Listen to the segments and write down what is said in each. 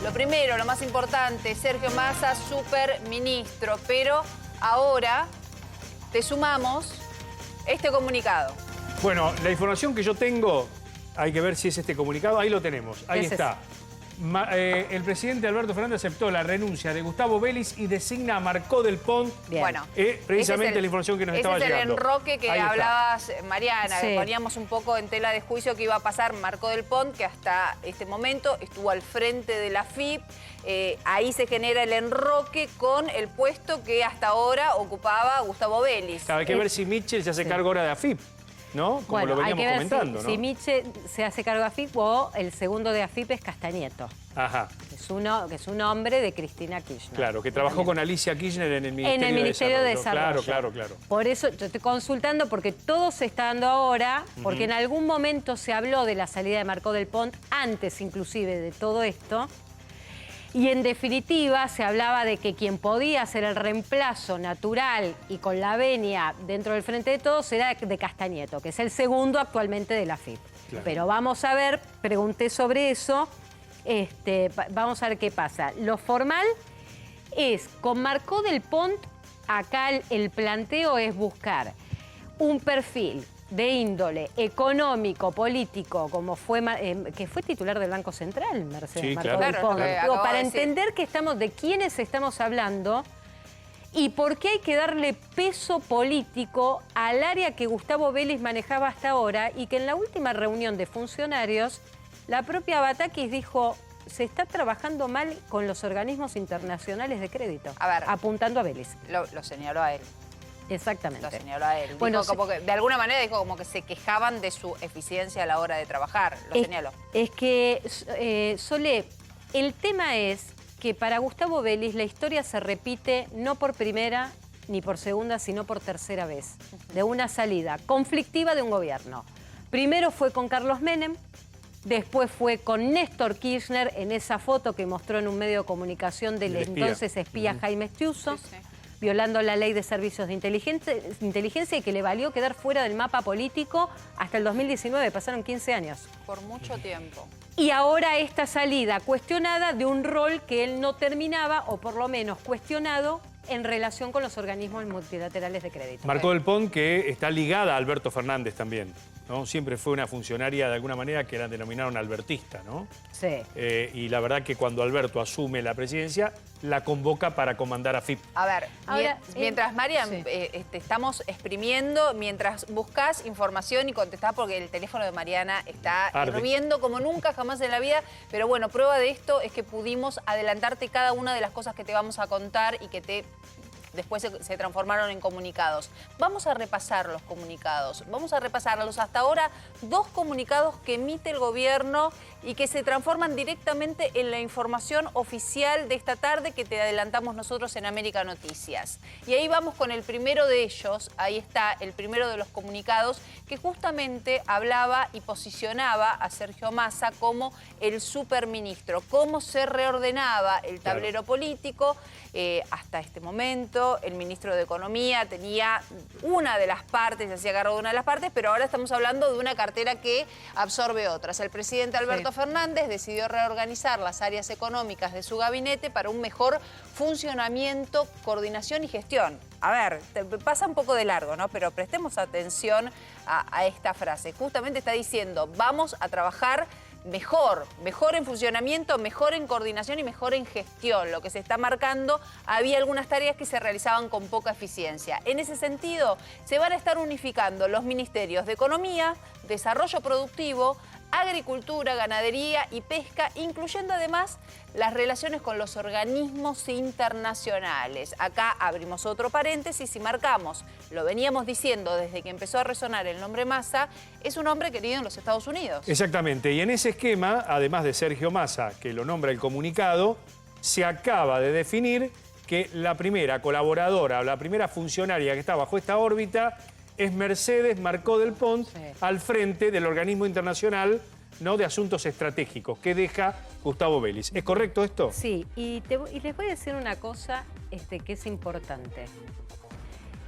Lo primero, lo más importante, Sergio Massa, superministro, pero ahora te sumamos este comunicado. Bueno, la información que yo tengo, hay que ver si es este comunicado, ahí lo tenemos, ahí está. El presidente Alberto Fernández aceptó la renuncia de Gustavo Vélez y designa a Marcó del Pont. Bien. Bueno, precisamente la información que nos estaba llegando. Ese es el enroque que hablabas, Mariana, sí. que poníamos un poco en tela de juicio que iba a pasar Marcó del Pont, que hasta este momento estuvo al frente de la AFIP. Ahí se genera el enroque con el puesto que hasta ahora ocupaba Gustavo Vélez. Hay que ver si Mitchell se hace cargo ahora de AFIP, ¿no? Como bueno, lo veníamos hay que ver comentando, ¿no? si Mitchell se hace cargo de AFIP o el segundo de AFIP es Castañeto. Ajá. Que es un hombre de Cristina Kirchner. Claro, que trabajó con Alicia Kirchner en el Ministerio, de Desarrollo. Claro. Por eso yo estoy consultando porque todo se está dando ahora, porque en algún momento se habló de la salida de Marcó del Pont, antes inclusive de todo esto, y en definitiva se hablaba de que quien podía hacer el reemplazo natural y con la venia dentro del Frente de Todos era de Castañeto, que es el segundo actualmente de la AFIP. Claro. Pero vamos a ver, pregunté sobre eso, vamos a ver qué pasa. Lo formal es, con Marcó del Pont, acá el planteo es buscar un perfil de índole económico, político, como fue que fue titular del Banco Central, Mercedes Marcó del Pont. Para entender de quiénes estamos hablando y por qué hay que darle peso político al área que Gustavo Vélez manejaba hasta ahora y que en la última reunión de funcionarios, la propia Batakis dijo: se está trabajando mal con los organismos internacionales de crédito, apuntando a Vélez. Lo señaló a él. Exactamente. Lo señaló a él. Bueno, dijo como que, de alguna manera dijo como que se quejaban de su eficiencia a la hora de trabajar. Lo señaló. Es que, Solé, el tema es que para Gustavo Vélez la historia se repite no por primera ni por segunda, sino por tercera vez, de una salida conflictiva de un gobierno. Primero fue con Carlos Menem, después fue con Néstor Kirchner en esa foto que mostró en un medio de comunicación del entonces espía Jaime Stiuso. Sí. Violando la ley de servicios de inteligencia y que le valió quedar fuera del mapa político hasta el 2019, pasaron 15 años. Por mucho tiempo. Y ahora esta salida cuestionada de un rol que él no terminaba, o por lo menos cuestionado, en relación con los organismos multilaterales de crédito. Marcó del Pont, que está ligada a Alberto Fernández también, ¿no? Siempre fue una funcionaria de alguna manera que la denominaron albertista, ¿no? Sí. Y la verdad que cuando Alberto asume la presidencia, la convoca para comandar a AFIP. A ver, ahora, mientras, Marian, sí. Estamos exprimiendo, mientras buscas información y contestás, porque el teléfono de Mariana está hirviendo como nunca, jamás en la vida. Pero bueno, prueba de esto es que pudimos adelantarte cada una de las cosas que te vamos a contar y que después se transformaron en comunicados. Vamos a repasar los comunicados. Vamos a repasarlos. Hasta ahora, 2 comunicados que emite el gobierno y que se transforman directamente en la información oficial de esta tarde que te adelantamos nosotros en América Noticias. Y ahí vamos con el primero de ellos. Ahí está el primero de los comunicados que justamente hablaba y posicionaba a Sergio Massa como el superministro. Cómo se reordenaba el tablero político hasta este momento. El ministro de Economía tenía una de las partes, se hacía cargo de una de las partes, pero ahora estamos hablando de una cartera que absorbe otras. El presidente Alberto Fernández decidió reorganizar las áreas económicas de su gabinete para un mejor funcionamiento, coordinación y gestión. A ver, pasa un poco de largo, ¿no? Pero prestemos atención a esta frase. Justamente está diciendo, vamos a trabajar mejor en funcionamiento, mejor en coordinación y mejor en gestión. Lo que se está marcando, había algunas tareas que se realizaban con poca eficiencia. En ese sentido, se van a estar unificando los ministerios de Economía, Desarrollo Productivo, Agricultura, Ganadería y Pesca, incluyendo además las relaciones con los organismos internacionales. Acá abrimos otro paréntesis y marcamos, lo veníamos diciendo desde que empezó a resonar el nombre Massa, es un hombre querido en los Estados Unidos. Exactamente, y en ese esquema, además de Sergio Massa, que lo nombra el comunicado, se acaba de definir que la primera colaboradora, la primera funcionaria que está bajo esta órbita es Mercedes Marcó del Pont, al frente del organismo internacional, ¿no?, de asuntos estratégicos que deja Gustavo Vélez. ¿Es correcto esto? Sí, y les voy a decir una cosa que es importante.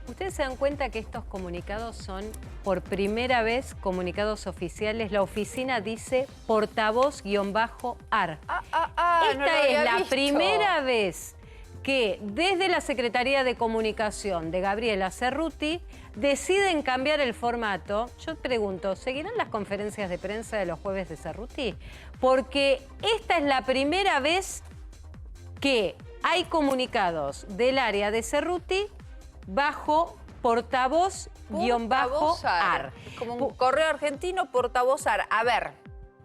Ustedes se dan cuenta que estos comunicados son, por primera vez, comunicados oficiales. La oficina dice portavoz-ar. Esta es la primera vez que desde la Secretaría de Comunicación de Gabriela Cerruti deciden cambiar el formato. Yo pregunto, ¿seguirán las conferencias de prensa de los jueves de Cerruti? Porque esta es la primera vez que hay comunicados del área de Cerruti bajo portavoz-ar. Como un correo argentino, portavoz-ar. A ver,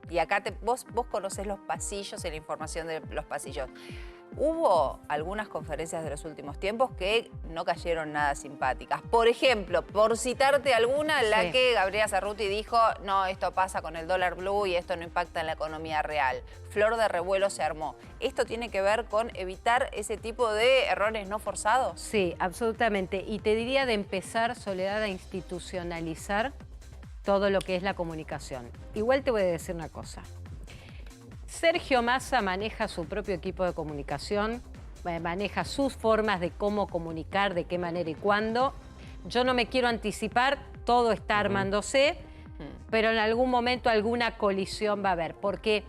y acá vos conocés los pasillos y la información de los pasillos. Hubo algunas conferencias de los últimos tiempos que no cayeron nada simpáticas. Por ejemplo, por citarte alguna, la que Gabriela Cerruti dijo, no, esto pasa con el dólar blue y esto no impacta en la economía real. Flor de revuelo se armó. ¿Esto tiene que ver con evitar ese tipo de errores no forzados? Sí, absolutamente. Y te diría de empezar, Soledad, a institucionalizar todo lo que es la comunicación. Igual te voy a decir una cosa. Sergio Massa maneja su propio equipo de comunicación, maneja sus formas de cómo comunicar, de qué manera y cuándo. Yo no me quiero anticipar, todo está armándose, pero en algún momento alguna colisión va a haber, porque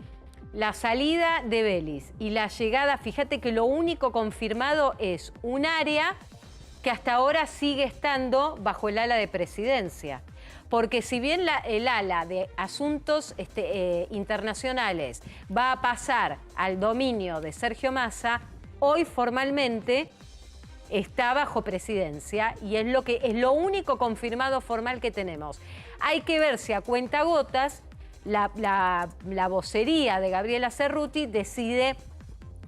la salida de Vélez y la llegada, fíjate que lo único confirmado es un área que hasta ahora sigue estando bajo el ala de presidencia. Porque si bien el ala de asuntos internacionales va a pasar al dominio de Sergio Massa, hoy formalmente está bajo presidencia y es lo único confirmado formal que tenemos. Hay que ver si a cuentagotas la vocería de Gabriela Cerruti decide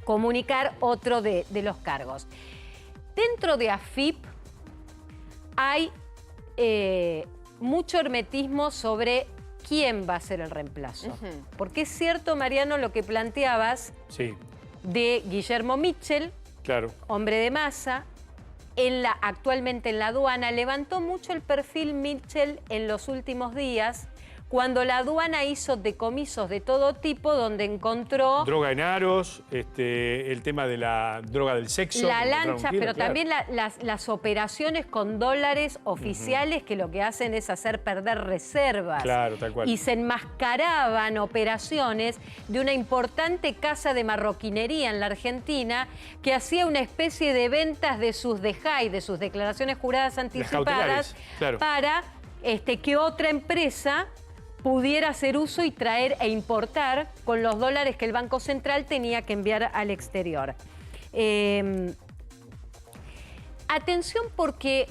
comunicar otro de los cargos. Dentro de AFIP hay mucho hermetismo sobre quién va a ser el reemplazo. Porque es cierto, Mariano, lo que planteabas de Guillermo Mitchell, hombre de Massa, actualmente en la aduana, levantó mucho el perfil Mitchell en los últimos días, cuando la aduana hizo decomisos de todo tipo, donde encontró... Droga en aros, el tema de la droga del sexo. La lancha, pero también las operaciones con dólares oficiales que lo que hacen es hacer perder reservas. Claro, tal cual. Y se enmascaraban operaciones de una importante casa de marroquinería en la Argentina que hacía una especie de ventas de sus DEJAI, de sus declaraciones juradas anticipadas, para que otra empresa pudiera hacer uso y traer e importar con los dólares que el Banco Central tenía que enviar al exterior. Atención, porque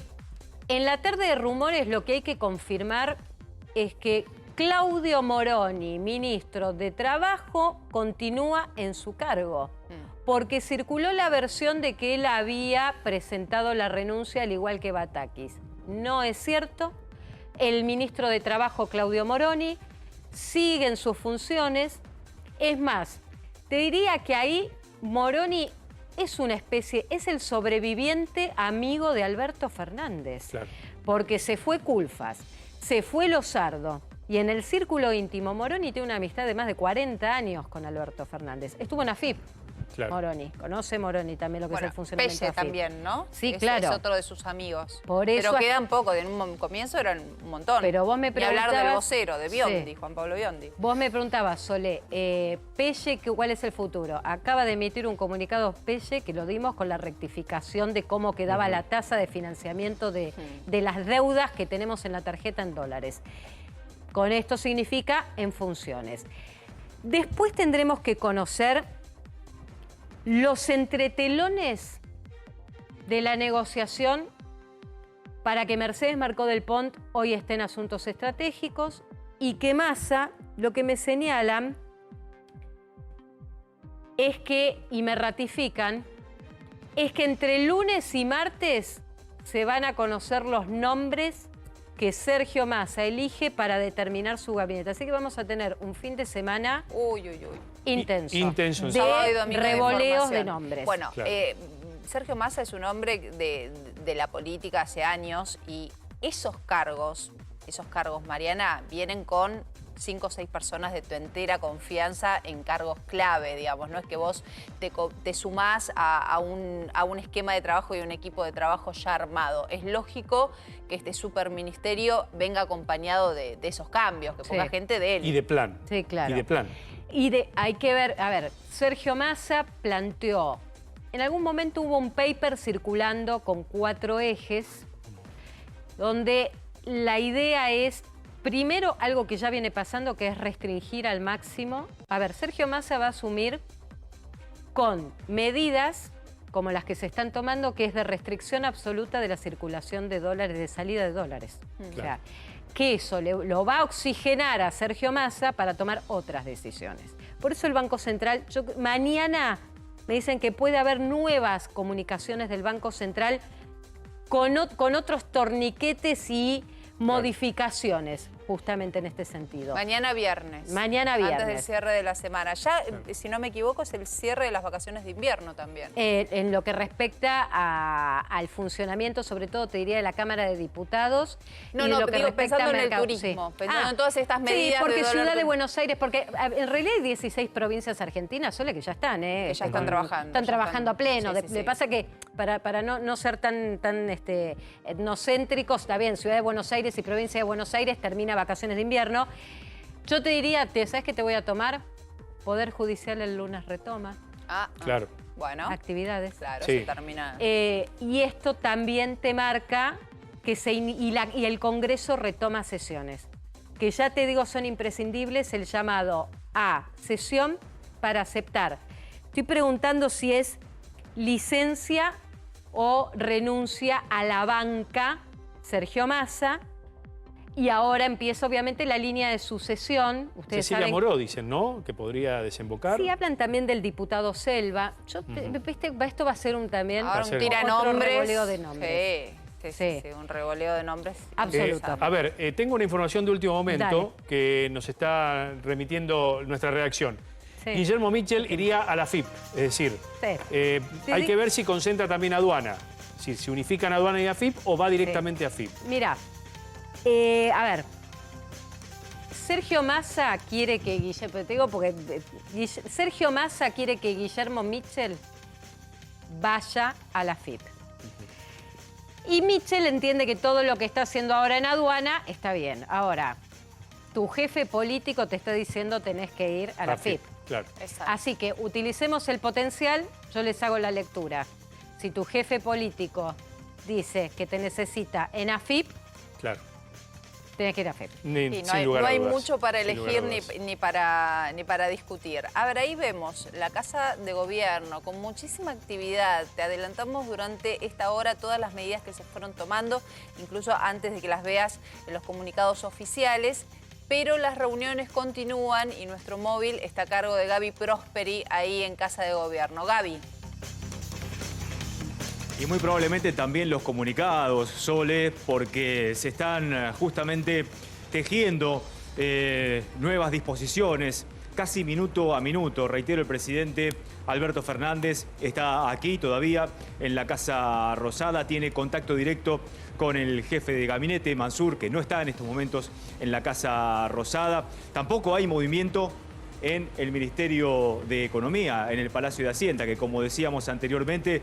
en la tarde de rumores lo que hay que confirmar es que Claudio Moroni, ministro de Trabajo, continúa en su cargo, porque circuló la versión de que él había presentado la renuncia al igual que Batakis. No es cierto. El ministro de Trabajo, Claudio Moroni, sigue en sus funciones. Es más, te diría que ahí Moroni es una especie, es el sobreviviente amigo de Alberto Fernández. Porque se fue Culfas, se fue Lozardo, y en el círculo íntimo Moroni tiene una amistad de más de 40 años con Alberto Fernández. Estuvo en AFIP. Moroni, conoce Moroni también lo que es el funcionamiento Pelle también, ¿no? Sí, claro. Es otro de sus amigos. Por eso, pero quedan poco, en un comienzo eran un montón. Pero vos me preguntabas... Y hablar del vocero, de Biondi, Juan Pablo Biondi. Vos me preguntabas, Sole, Pelle, ¿cuál es el futuro? Acaba de emitir un comunicado Pelle que lo dimos con la rectificación de cómo quedaba la tasa de financiamiento de las deudas que tenemos en la tarjeta en dólares. Con esto significa en funciones. Después tendremos que conocer los entretelones de la negociación para que Mercedes Marcó del Pont hoy esté en asuntos estratégicos y que Massa, lo que me señalan es que, y me ratifican, es que entre lunes y martes se van a conocer los nombres que Sergio Massa elige para determinar su gabinete. Así que vamos a tener un fin de semana intenso de revoleos de nombres. Bueno, Sergio Massa es un hombre de la política hace años y esos cargos, Mariana, vienen con 5 o 6 personas de tu entera confianza en cargos clave, digamos. No es que vos te sumás a un esquema de trabajo y un equipo de trabajo ya armado. Es lógico que este superministerio venga acompañado de esos cambios, que ponga gente de él. Y de plan. Sí, claro. Y de plan. Hay que ver, a ver, Sergio Massa planteó, en algún momento hubo un paper circulando con 4 ejes, donde la idea es, primero, algo que ya viene pasando, que es restringir al máximo. A ver, Sergio Massa va a asumir con medidas como las que se están tomando, que es de restricción absoluta de la circulación de dólares, de salida de dólares. Claro. O sea, que eso lo va a oxigenar a Sergio Massa para tomar otras decisiones. Por eso el Banco Central, mañana me dicen que puede haber nuevas comunicaciones del Banco Central con otros torniquetes y modificaciones, justamente en este sentido. Mañana viernes. Mañana viernes. Antes del cierre de la semana. Ya, si no me equivoco, es el cierre de las vacaciones de invierno también. En lo que respecta al funcionamiento, sobre todo, te diría, de la Cámara de Diputados. No, no, digo, pensando en el turismo, pensando en todas estas medidas. Sí, porque de Ciudad de Buenos Aires, porque en realidad hay 16 provincias argentinas, solo que ya están, que ya están trabajando. Están trabajando a pleno. Sí, sí, Le pasa que, para no ser tan etnocéntricos, está bien, Ciudad de Buenos Aires y Provincia de Buenos Aires termina vacaciones de invierno. Yo te diría, ¿sabes qué te voy a tomar? Poder Judicial el lunes retoma. Claro. Bueno. Actividades. Claro, sí. Se termina. Y esto también te marca que y el Congreso retoma sesiones, que ya te digo son imprescindibles, el llamado a sesión para aceptar. Estoy preguntando si es licencia o renuncia a la banca Sergio Massa. Y ahora empieza, obviamente, la línea de sucesión. Ustedes Cecilia saben... Moró, dicen, ¿no? Que podría desembocar. Sí, hablan también del diputado Selva. ¿Viste? Esto va a ser también Ahora otro tira nombres. revoleo de nombres. Sí, un revoleo de nombres. Absoluto. A ver, tengo una información de último momento que nos está remitiendo nuestra redacción. Sí. Guillermo Mitchell iría a la FIP, es decir, hay que ver si concentra también aduana. Si se unifican aduana y AFIP o va directamente a FIP. Mirá. A ver, Sergio Massa quiere que Sergio Massa quiere que Guillermo Mitchell vaya a la FIP. Y Mitchell entiende que todo lo que está haciendo ahora en aduana está bien. Ahora, tu jefe político te está diciendo tenés que ir a la FIP. Claro. Exacto. Así que utilicemos el potencial, yo les hago la lectura. Si tu jefe político dice que te necesita en AFIP, Claro. tenés que ir a FIP. No hay mucho para elegir ni para discutir. A ver, ahí vemos la Casa de Gobierno con muchísima actividad. Te adelantamos durante esta hora todas las medidas que se fueron tomando, incluso antes de que las veas en los comunicados oficiales. Pero las reuniones continúan y nuestro móvil está a cargo de Gaby Prosperi ahí en Casa de Gobierno. Gaby. Y muy probablemente también los comunicados, Sole, porque se están justamente tejiendo nuevas disposiciones, casi minuto a minuto. Reitero, el presidente Alberto Fernández está aquí todavía en la Casa Rosada, tiene contacto directo con el jefe de gabinete, Mansur, que no está en estos momentos en la Casa Rosada. Tampoco hay movimiento en el Ministerio de Economía, en el Palacio de Hacienda, que como decíamos anteriormente,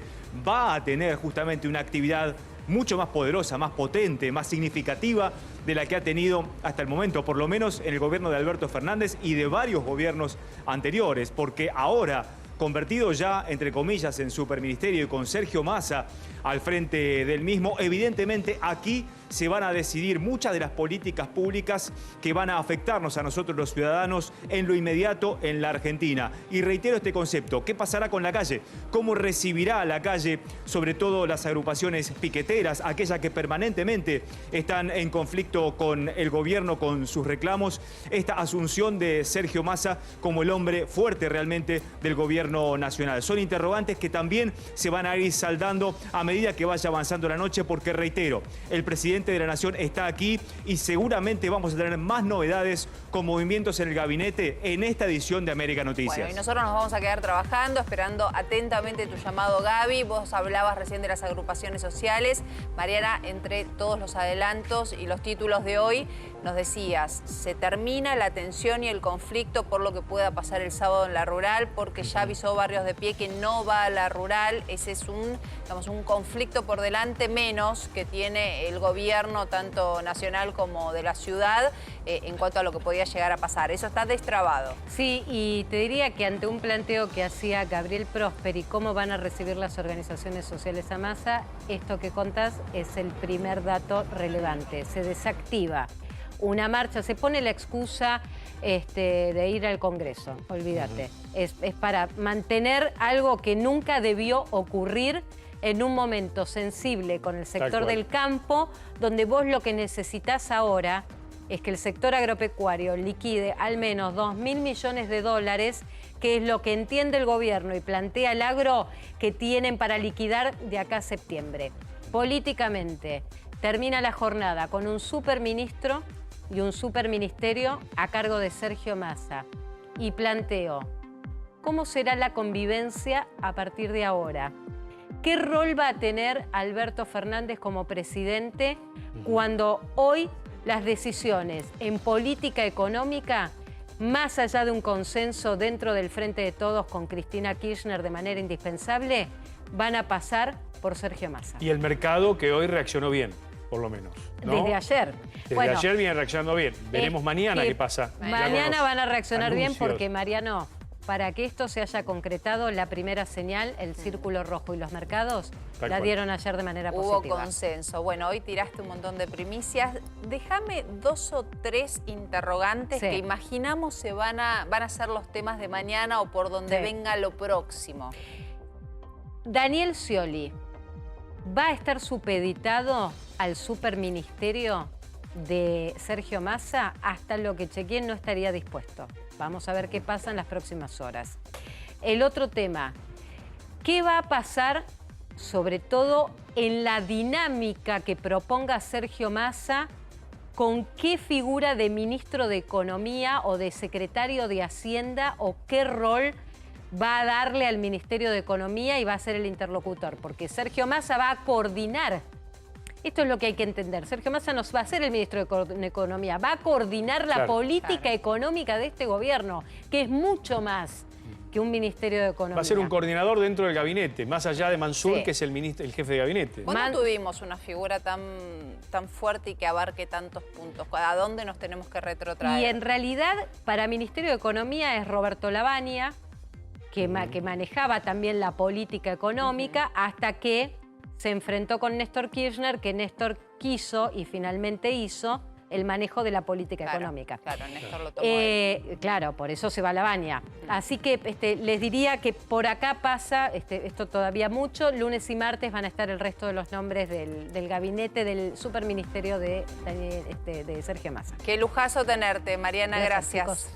va a tener justamente una actividad mucho más poderosa, más potente, más significativa de la que ha tenido hasta el momento, por lo menos en el gobierno de Alberto Fernández y de varios gobiernos anteriores, porque ahora, convertido ya, entre comillas, en superministerio y con Sergio Massa al frente del mismo, evidentemente aquí se van a decidir muchas de las políticas públicas que van a afectarnos a nosotros los ciudadanos en lo inmediato en la Argentina. Y reitero este concepto, ¿qué pasará con la calle? ¿Cómo recibirá a la calle, sobre todo las agrupaciones piqueteras, aquellas que permanentemente están en conflicto con el gobierno, con sus reclamos, esta asunción de Sergio Massa como el hombre fuerte realmente del gobierno nacional? Son interrogantes que también se van a ir saldando a medida que vaya avanzando la noche, porque reitero, el presidente presidente de la Nación está aquí y seguramente vamos a tener más novedades con movimientos en el gabinete en esta edición de América Noticias. Bueno, y nosotros nos vamos a quedar trabajando, esperando atentamente tu llamado, Gaby. Vos hablabas recién de las agrupaciones sociales. Mariana, entre todos los adelantos y los títulos de hoy, nos decías, se termina la tensión y el conflicto por lo que pueda pasar el sábado en la rural, porque ya avisó Barrios de Pie que no va a la rural. Ese es un conflicto por delante menos que tiene el gobierno, tanto nacional como de la ciudad, en cuanto a lo que podía llegar a pasar. Eso está destrabado. Sí, y te diría que ante un planteo que hacía Gabriel Prosperi, cómo van a recibir las organizaciones sociales a Massa, esto que contás es el primer dato relevante. Se desactiva una marcha, se pone la excusa de ir al Congreso, olvídate. Es para mantener algo que nunca debió ocurrir en un momento sensible con el sector del campo, donde vos lo que necesitas ahora es que el sector agropecuario liquide al menos 2.000 millones de dólares, que es lo que entiende el gobierno y plantea el agro que tienen para liquidar de acá a septiembre. Políticamente, termina la jornada con un superministro y un superministerio a cargo de Sergio Massa. Y planteo, ¿cómo será la convivencia a partir de ahora? ¿Qué rol va a tener Alberto Fernández como presidente cuando hoy las decisiones en política económica, más allá de un consenso dentro del Frente de Todos con Cristina Kirchner de manera indispensable, van a pasar por Sergio Massa? Y el mercado que hoy reaccionó bien, por lo menos, ¿no? Desde ayer. Desde ayer viene reaccionando bien. Veremos mañana qué pasa. Mañana van a reaccionar bien porque, Mariano, para que esto se haya concretado, la primera señal, el círculo rojo y los mercados, la dieron ayer de manera positiva. Hubo consenso. Bueno, hoy tiraste un montón de primicias. Déjame 2 o 3 interrogantes que imaginamos van a ser los temas de mañana o por donde venga lo próximo. Daniel Scioli va a estar supeditado al superministerio de Sergio Massa. Hasta lo que chequeé no estaría dispuesto. Vamos a ver qué pasa en las próximas horas. El otro tema, ¿qué va a pasar sobre todo en la dinámica que proponga Sergio Massa? ¿Con qué figura de ministro de Economía o de secretario de Hacienda o qué rol va a darle al Ministerio de Economía y va a ser el interlocutor? Porque Sergio Massa va a coordinar. Esto es lo que hay que entender. Sergio Massa nos va a ser el ministro de Economía, va a coordinar la política económica de este gobierno, que es mucho más que un Ministerio de Economía. Va a ser un coordinador dentro del gabinete, más allá de Mansur, que es el jefe de gabinete. ¿Cuándo tuvimos una figura tan fuerte y que abarque tantos puntos? ¿A dónde nos tenemos que retrotraer? Y en realidad, para Ministerio de Economía es Roberto Lavagna, que manejaba también la política económica, hasta que se enfrentó con Néstor Kirchner, que Néstor quiso y finalmente hizo el manejo de la política económica. Claro, Néstor lo tomó. Claro, por eso se va a Lavagna. Así que les diría que por acá pasa esto todavía mucho. Lunes y martes van a estar el resto de los nombres del gabinete del superministerio de Sergio Massa. Qué lujazo tenerte, Mariana, gracias. Chicos.